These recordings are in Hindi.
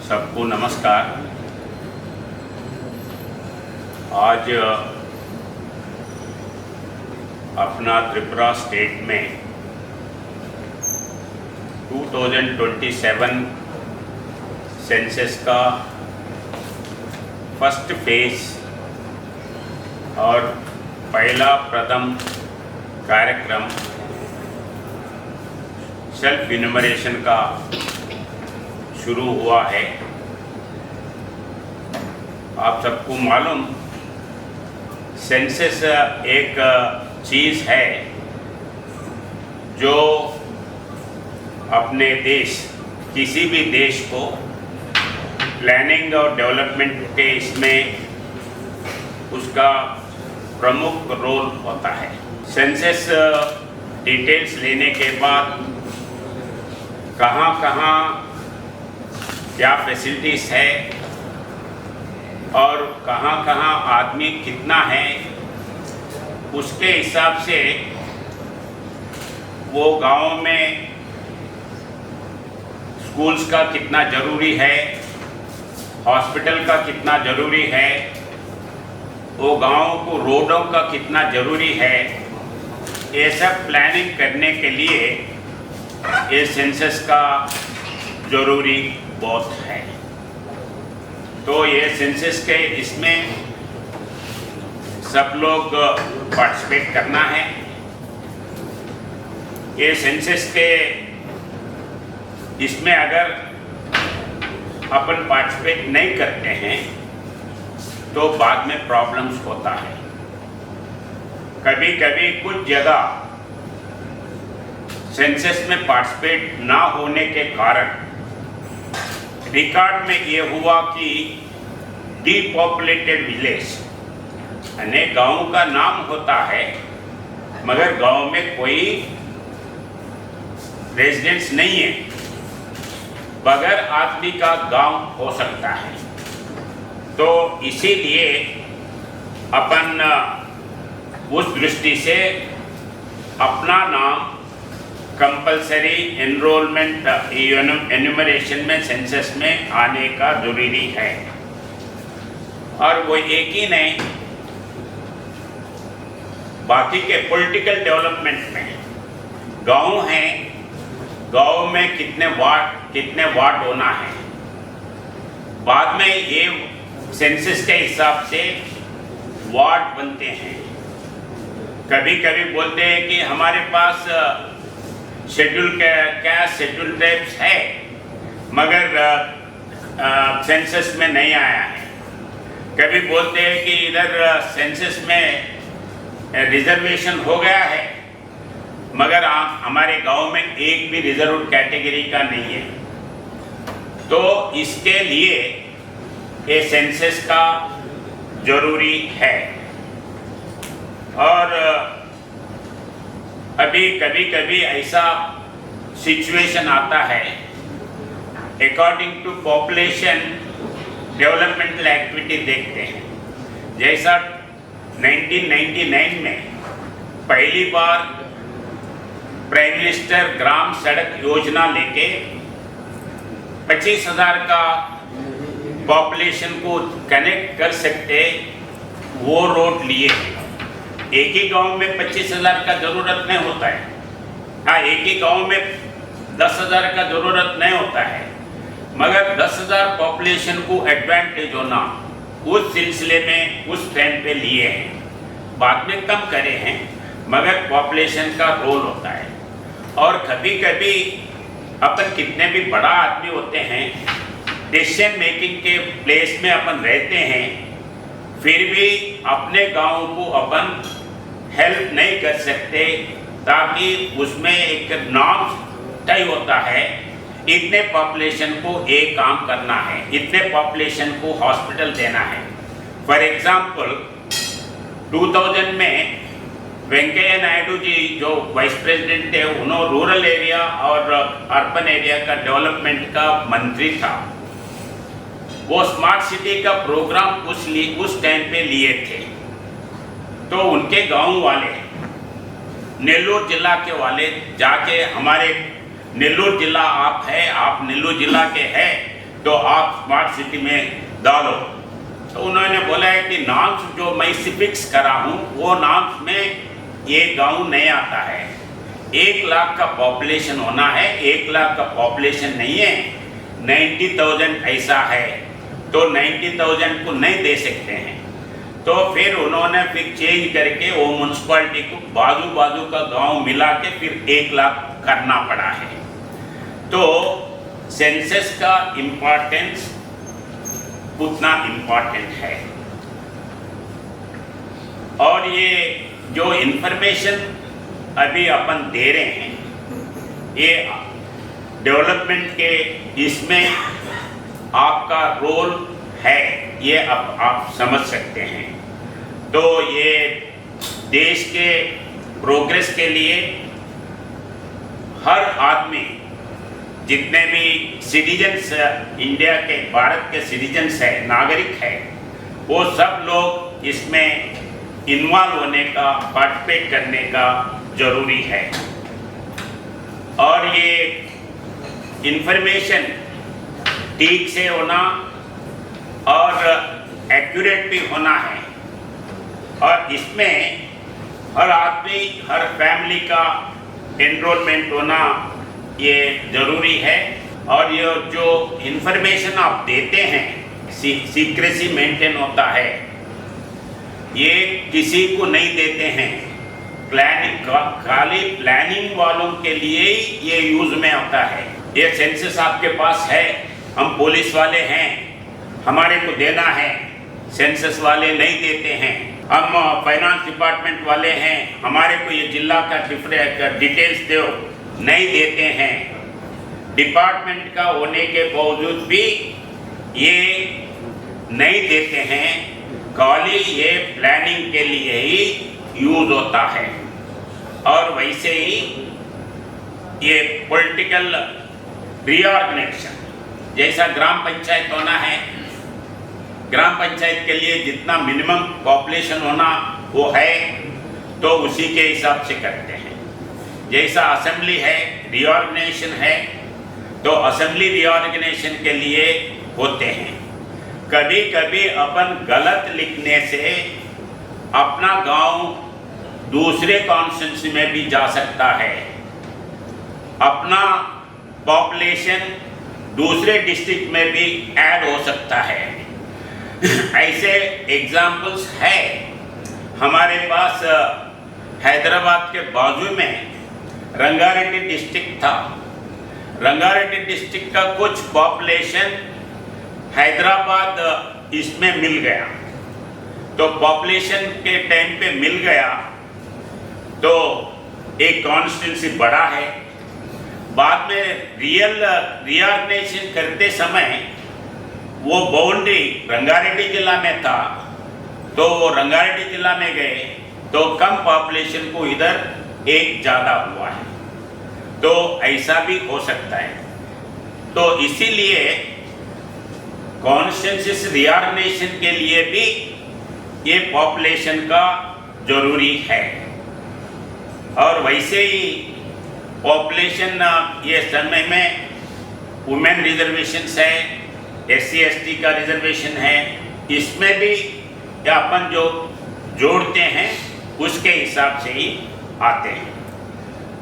सबको नमस्कार। आज अपना त्रिपुरा स्टेट में 2027 सेंसस का फर्स्ट फेज और पहला प्रथम कार्यक्रम सेल्फ इन्यूमरेशन का शुरू हुआ है। आप सबको मालूम, सेंसस एक चीज़ है जो अपने देश, किसी भी देश को प्लानिंग और डेवलपमेंट के इसमें उसका प्रमुख रोल होता है। सेंसस डिटेल्स लेने के बाद कहाँ कहाँ क्या फैसिलिटीज़ है और कहाँ कहाँ आदमी कितना है, उसके हिसाब से वो गांव में स्कूल्स का कितना ज़रूरी है, हॉस्पिटल का कितना ज़रूरी है, वो गांव को रोडों का कितना ज़रूरी है, ये सब प्लानिंग करने के लिए ये सेंसस का ज़रूरी बहुत है। तो ये सेंसस के इसमें सब लोग पार्टिसिपेट करना है। ये सेंसस के इसमें अगर अपन पार्टिसिपेट नहीं करते हैं तो बाद में प्रॉब्लम्स होता है। कभी कभी कुछ जगह सेंसस में पार्टिसिपेट ना होने के कारण रिकॉर्ड में ये हुआ कि डीपॉपुलेटेड विलेज, यानी गांव का नाम होता है मगर गांव में कोई रेजिडेंस नहीं है, बगैर आदमी का गांव हो सकता है। तो इसीलिए अपन उस दृष्टि से अपना नाम कंपलसरी एनरोलमेंट एन्यूमरेशन में सेंसस में आने का जरूरी है। और वो एक ही नहीं, बाकी के पॉलिटिकल डेवलपमेंट में गांव हैं, गांव में कितने वार्ड होना है, बाद में ये सेंसस के हिसाब से वार्ड बनते हैं। कभी कभी बोलते हैं कि हमारे पास शेड्यूल कैस्ट शेड्यूल टाइप्स है मगर सेंसस में नहीं आया है। कभी बोलते हैं कि इधर सेंसस में रिजर्वेशन हो गया है मगर हमारे गांव में एक भी रिजर्व कैटेगरी का नहीं है। तो इसके लिए ये सेंसस का जरूरी है। और अभी कभी कभी ऐसा सिचुएशन आता है, according to population developmental activity देखते हैं। जैसा 1999 में पहली बार प्राइम मिनिस्टर ग्राम सड़क योजना लेके 25,000 का पॉपुलेशन को कनेक्ट कर सकते वो रोड लिए। एक ही गांव में 25,000 का जरूरत नहीं होता है। हाँ, एक ही गांव में 10,000 का जरूरत नहीं होता है, मगर 10,000 पॉपुलेशन को एडवांटेज होना उस सिलसिले में उस टाइम पे लिए हैं। बाद में कम करे हैं मगर पॉपुलेशन का रोल होता है। और कभी कभी अपन कितने भी बड़ा आदमी होते हैं, डिसीजन मेकिंग के प्लेस में अपन रहते हैं, फिर भी अपने गांव को अपन हेल्प नहीं कर सकते, ताकि उसमें एक नॉर्म तय होता है, इतने पॉपुलेशन को एक काम करना है, इतने पॉपुलेशन को हॉस्पिटल देना है। फॉर एग्जांपल 2000 में वेंकैया नायडू जी जो वाइस प्रेसिडेंट थे, उन्होंने रूरल एरिया और अर्बन एरिया का डेवलपमेंट का मंत्री था। वो स्मार्ट सिटी का प्रोग्राम उस टाइम पे लिए थे। तो उनके गांव वाले, नेल्लोर जिला के वाले जाके, हमारे नेल्लोर जिला आप नेल्लोर जिला के हैं, तो आप स्मार्ट सिटी में डालो। तो उन्होंने बोला है कि नॉर्म्स जो मैं फिक्स करा हूँ वो नॉर्म्स में ये गांव नहीं आता है। 1 लाख का पॉपुलेशन होना है, 1 लाख का पॉपुलेशन नहीं है, 90,000 ऐसा है, तो 90,000 को नहीं दे सकते हैं। तो फिर उन्होंने फिर चेंज करके वो म्यूनसिपालिटी को बाजू बाजू का गांव मिला के फिर 1 लाख करना पड़ा है। तो सेंसस का इम्पोर्टेंस उतना इम्पोर्टेंट है। और ये जो इन्फॉर्मेशन अभी अपन दे रहे हैं, ये डेवलपमेंट के इसमें आपका रोल है, ये अब आप समझ सकते हैं। तो ये देश के प्रोग्रेस के लिए हर आदमी, जितने भी सिटीजन्स इंडिया के, भारत के सिटीजन्स है, नागरिक है, वो सब लोग इसमें इन्वॉल्व होने का, पार्टिसिपेट करने का जरूरी है। और ये इंफॉर्मेशन ठीक से होना और एक्यूरेट भी होना है। और इसमें हर आदमी, हर फैमिली का एनरोलमेंट होना ये ज़रूरी है। और ये जो इन्फॉर्मेशन आप देते हैं, सीक्रेसी मेंटेन होता है, ये किसी को नहीं देते हैं। प्लानिंग, खाली प्लानिंग वालों के लिए ही ये यूज में आता है। ये सेंसस आपके पास है, हम पुलिस वाले हैं, हमारे को देना है, सेंसस वाले नहीं देते हैं। हम फाइनेंस डिपार्टमेंट वाले हैं, हमारे को ये जिला का डिटेल्स दो, नहीं देते हैं। डिपार्टमेंट का होने के बावजूद भी ये नहीं देते हैं, खाली ये प्लानिंग के लिए ही यूज होता है। और वैसे ही ये पॉलिटिकल रीऑर्गेनाइजेशन, जैसा ग्राम पंचायत होना है, ग्राम पंचायत के लिए जितना मिनिमम पॉपुलेशन होना वो है, तो उसी के हिसाब से करते हैं। जैसा असेंबली है, रीऑर्गेनाइजेशन है, तो असेंबली रीऑर्गेनाइजेशन के लिए होते हैं। कभी कभी अपन गलत लिखने से अपना गांव दूसरे कॉन्स्टिट्यूंसी में भी जा सकता है, अपना पॉपुलेशन दूसरे डिस्ट्रिक्ट में भी ऐड हो सकता है। ऐसे एग्जाम्पल्स है हमारे पास। हैदराबाद के बाजू में रंगारेड्डी डिस्ट्रिक्ट था। रंगारेड्डी डिस्ट्रिक्ट का कुछ पॉपुलेशन हैदराबाद इसमें मिल गया, तो पॉपुलेशन के टाइम पे मिल गया, तो एक कॉन्स्टिट्यूंसी बड़ा है। बाद में रीऑर्गेनाइजेशन करते समय वो बाउंड्री रंगारेड्डी जिला में था, तो वो रंगारेड्डी जिला में गए, तो कम पॉपुलेशन को इधर एक ज़्यादा हुआ है, तो ऐसा भी हो सकता है। तो इसीलिए कॉन्स्टिट्यूंसी रीऑर्गेनाइजेशन के लिए भी ये पॉपुलेशन का जरूरी है। और वैसे ही पॉपुलेशन ये समय में वुमेन रिजर्वेशंस है, SC/ST का रिजर्वेशन है, इसमें भी अपन जो जोड़ते हैं उसके हिसाब से ही आते हैं।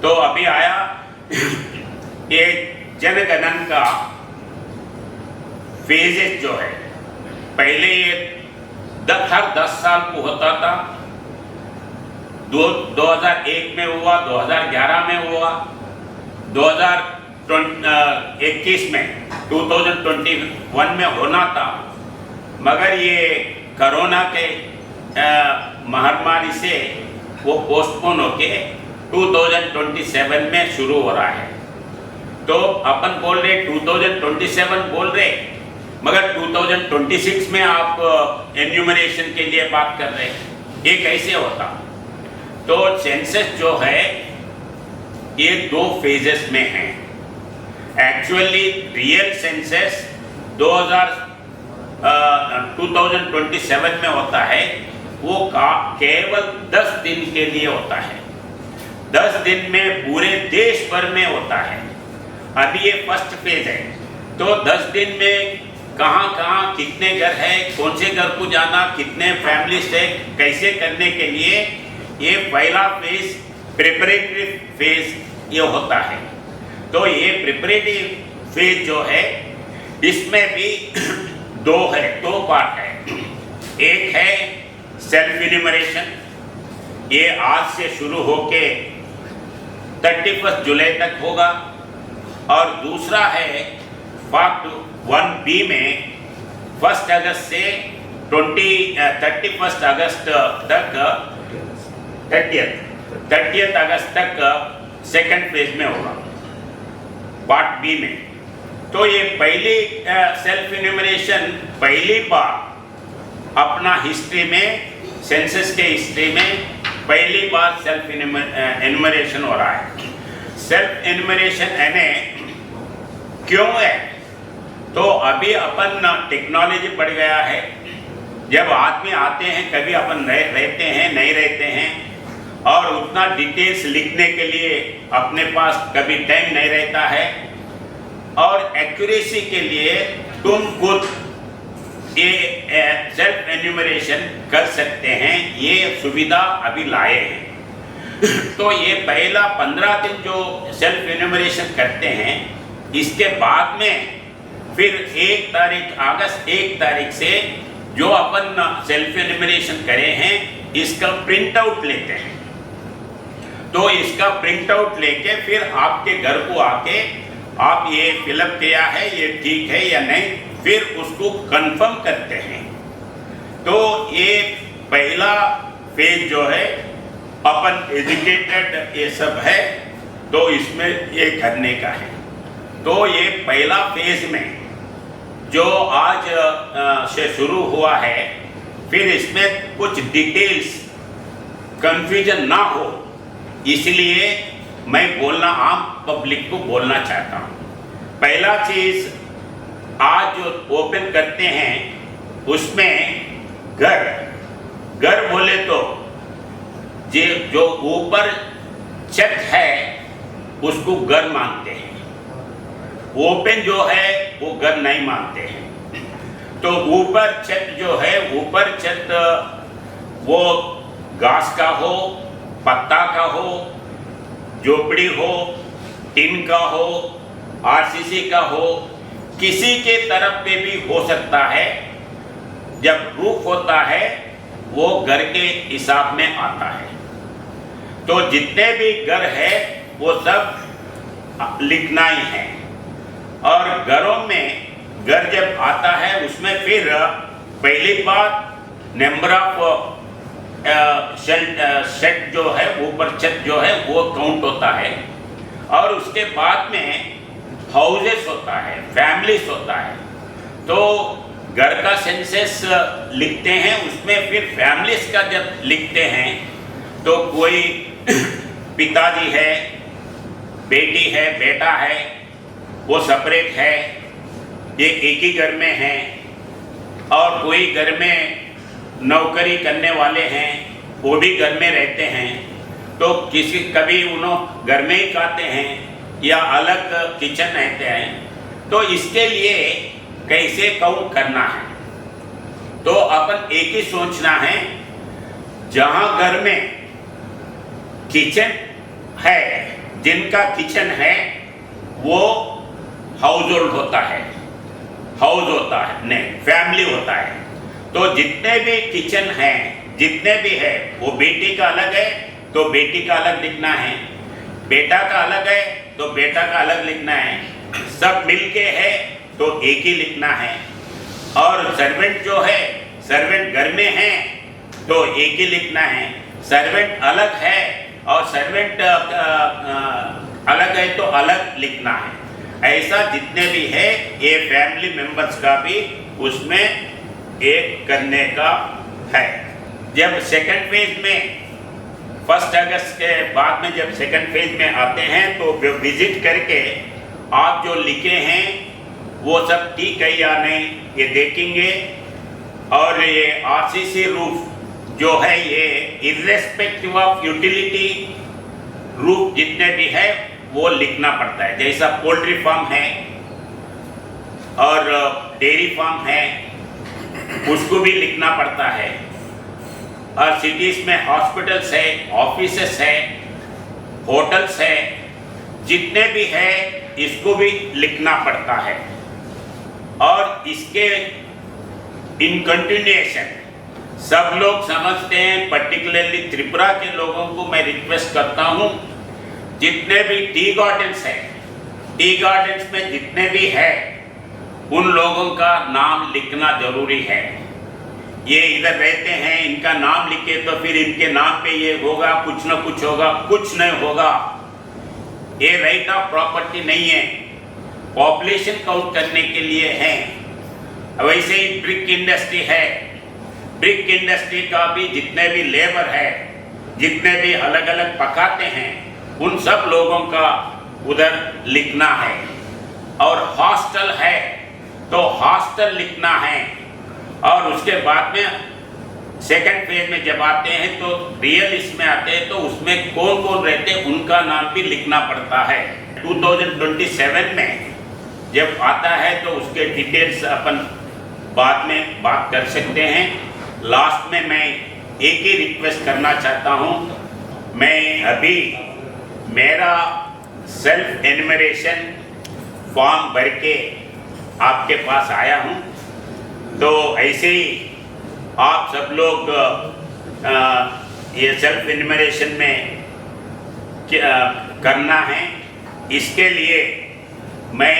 तो अभी आया ये जनगणन का फेजेस जो है, पहले ये हर 10 साल को होता था, 2001 में हुआ, 2011 में हुआ, 2021 में 2021 में होना था, मगर ये कोरोना के महामारी से वो पोस्टपोन होके 2027 में शुरू हो रहा है। तो अपन बोल रहे 2027 बोल रहे, मगर 2026 में आप एन्यूमरेशन के लिए बात कर रहे हैं, ये कैसे होता? तो सेंसस जो है ये 2 फेजेस में है। एक्चुअली रियल सेंसस 2027 में होता है, वो केवल 10 दिन के लिए होता है। 10 दिन में पूरे देश भर में होता है। अभी ये फर्स्ट फेज है, तो 10 दिन में कहाँ कहाँ कितने घर है, कौन से घर को जाना, कितने फैमिली से कैसे करने के लिए ये पहला फेज प्रिपरेटरी फेज ये होता है। तो ये प्रिपरेटरी फेज जो है इसमें भी दो पार्ट है। एक है सेल्फ इन्यूमरेशन, ये आज से शुरू होके 31 जुलाई तक होगा, और दूसरा है पार्ट 1B में 1 अगस्त से 31 अगस्त तक 30 अगस्त तक सेकंड फेज में होगा पार्ट बी में। तो ये पहली सेल्फ इन्यूमरेशन पहली बार अपना हिस्ट्री में, सेंसस के हिस्ट्री में पहली बार सेल्फ इन्यूमरेशन हो रहा है। सेल्फ इन्यूमरेशन यानी क्यों है? तो अभी अपन टेक्नोलॉजी बढ़ गया है, जब आदमी आते हैं कभी अपन रहते हैं नहीं रहते हैं, और उतना डिटेल्स लिखने के लिए अपने पास कभी टाइम नहीं रहता है, और एक्यूरेसी के लिए तुम खुद ये सेल्फ एन्यूमरेशन कर सकते हैं, ये सुविधा अभी लाए हैं। तो ये पहला 15 दिन जो सेल्फ एन्यूमरेशन करते हैं, इसके बाद में फिर 1 तारीख अगस्त 1 तारीख से जो अपन सेल्फ एन्यूमरेशन करे हैं इसका प्रिंट आउट लेते हैं। तो इसका प्रिंट आउट लेके फिर आपके घर को आके आप ये फिलअप किया है, ये ठीक है या नहीं, फिर उसको कंफर्म करते हैं। तो ये पहला फेज जो है अपन एजुकेटेड ये सब है, तो इसमें ये करने का है। तो ये पहला फेज में जो आज से शुरू हुआ है, फिर इसमें कुछ डिटेल्स कंफ्यूजन ना हो, इसलिए मैं बोलना आम पब्लिक को बोलना चाहता हूँ। पहला चीज आज जो ओपन करते हैं उसमें घर बोले तो जो ऊपर छत है उसको घर मानते हैं, ओपन जो है वो घर नहीं मानते हैं। तो ऊपर छत जो है, ऊपर छत वो घास का हो, पत्ता का हो, झोपड़ी हो, टिन का हो, आरसीसी का हो, किसी के तरफ पे भी हो सकता है। जब रूफ होता है वो घर के हिसाब में आता है। तो जितने भी घर है वो सब लिखना ही है। और घरों में घर जब आता है उसमें फिर पहली बात नंबर ऑफ सेट जो है, ऊपर छत जो है वो काउंट होता है, और उसके बाद में हाउसेस होता है, फैमिलीज होता है। तो घर का सेंसस लिखते हैं, उसमें फिर फैमिलीज का जब लिखते हैं तो कोई पिताजी है, बेटी है, बेटा है, वो सेपरेट है, ये एक ही घर में है, और कोई घर में नौकरी करने वाले हैं वो भी घर में रहते हैं। तो किसी कभी उन्होंने घर में ही खाते हैं या अलग किचन रहते हैं। तो इसके लिए कैसे काउंट करना है, तो अपन एक ही सोचना है, जहां घर में किचन है, जिनका किचन है वो हाउस होल्ड होता है, हाउस होता है नहीं, फैमिली होता है। तो जितने भी किचन हैं, जितने भी है, वो बेटी का अलग है तो बेटी का अलग लिखना है, बेटा का अलग है तो बेटा का अलग लिखना है, सब मिलके है तो एक ही लिखना है। और सर्वेंट जो है, सर्वेंट घर में है तो एक ही लिखना है, सर्वेंट अलग है और सर्वेंट अलग है तो अलग लिखना है। ऐसा जितने भी है ये फैमिली मेंबर्स का भी उसमें एक करने का है। जब सेकंड फेज में 1 अगस्त के बाद में जब सेकंड फेज में आते हैं तो विजिट करके आप जो लिखे हैं वो सब ठीक है या नहीं ये देखेंगे। और ये आरसीसी रूफ जो है ये इर्रेस्पेक्टिव ऑफ यूटिलिटी रूफ जितने भी है वो लिखना पड़ता है। जैसा पोल्ट्री फार्म है और डेयरी फार्म है उसको भी लिखना पड़ता है, और सिटीज में हॉस्पिटल्स है, ऑफिसेस है, होटल्स है, जितने भी है इसको भी लिखना पड़ता है। और इसके इन कंटिन्यूएशन सब लोग समझते हैं, पर्टिकुलरली त्रिपुरा के लोगों को मैं रिक्वेस्ट करता हूँ, जितने भी टी गार्डन्स है, टी गार्डन्स में जितने भी है उन लोगों का नाम लिखना जरूरी है। ये इधर रहते हैं, इनका नाम लिखे तो फिर इनके नाम पे ये होगा, कुछ ना कुछ होगा, कुछ नहीं होगा। ये राइट ऑफ प्रॉपर्टी नहीं है, पॉपुलेशन काउंट करने के लिए है। वैसे ही ब्रिक इंडस्ट्री है, ब्रिक इंडस्ट्री का भी जितने भी लेबर है, जितने भी अलग अलग पकाते हैं, उन सब लोगों का उधर लिखना है। और हॉस्टल है तो हॉस्टल लिखना है। और उसके बाद में सेकंड फेज में जब आते हैं तो रियल इसमें आते हैं तो उसमें कौन कौन रहते हैं उनका नाम भी लिखना पड़ता है। 2027 में जब आता है तो उसके डिटेल्स अपन बाद में बात कर सकते हैं। लास्ट में मैं एक ही रिक्वेस्ट करना चाहता हूँ, मैं अभी मेरा सेल्फ एनुमरेशन फॉर्म भर के आपके पास आया हूँ, तो ऐसे ही आप सब लोग ये सेल्फ एनुमरेशन में करना है। इसके लिए मैं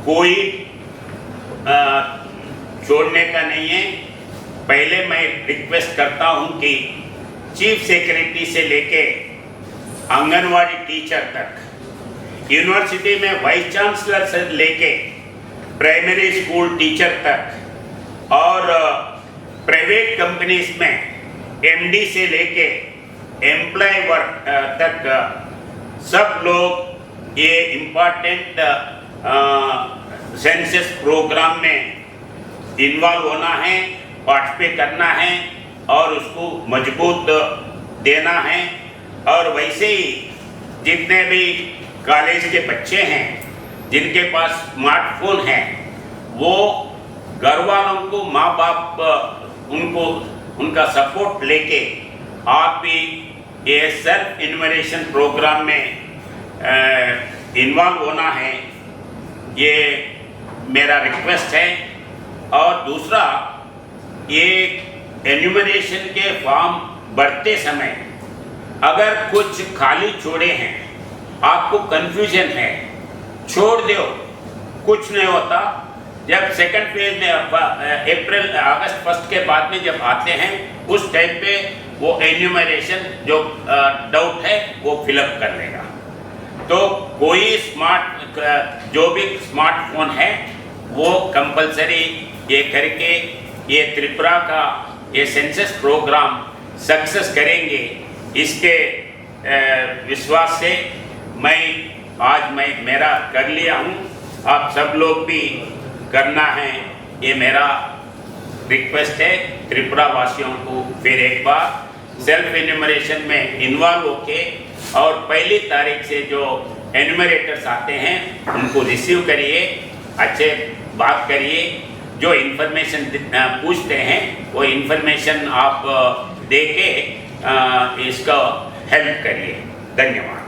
कोई छोड़ने का नहीं है। पहले मैं रिक्वेस्ट करता हूं कि चीफ सेक्रेटरी से लेके आंगनवाड़ी टीचर तक, यूनिवर्सिटी में वाइस चांसलर से लेके प्राइमरी स्कूल टीचर तक, और प्राइवेट कंपनीज में एमडी से लेके एम्प्लॉय वर्क तक सब लोग ये इम्पॉर्टेंट सेंसस प्रोग्राम में इन्वॉल्व होना है, पार्टिसिपेट करना है और उसको मजबूत देना है। और वैसे ही जितने भी कॉलेज के बच्चे हैं जिनके पास स्मार्टफोन है, वो घर वालों को, माँ बाप उनको उनका सपोर्ट लेके आप भी ये सेल्फ एनुमरेशन प्रोग्राम में इन्वॉल्व होना है, ये मेरा रिक्वेस्ट है। और दूसरा, ये एन्यूमरेशन के फॉर्म भरते समय अगर कुछ खाली छोड़े हैं, आपको कंफ्यूजन है, छोड़ दो, कुछ नहीं होता। जब सेकंड फेज में अगस्त 1 के बाद में जब आते हैं उस टाइम पे वो एन्यूमरेशन जो डाउट है वो फिलअप कर लेगा। तो कोई जो भी स्मार्टफोन है वो कंपलसरी ये करके ये त्रिपुरा का ये सेंसस प्रोग्राम सक्सेस करेंगे, इसके विश्वास से मैं मेरा कर लिया हूँ। आप सब लोग भी करना है, ये मेरा रिक्वेस्ट है त्रिपुरा वासियों को। फिर एक बार सेल्फ एन्यूमरेशन में इन्वॉल्व होके और 1 तारीख से जो एन्यूमरेटर्स आते हैं उनको रिसीव करिए, अच्छे बात करिए, जो इन्फॉर्मेशन पूछते हैं वो इन्फॉर्मेशन आप दे के इसका हेल्प करिए। धन्यवाद।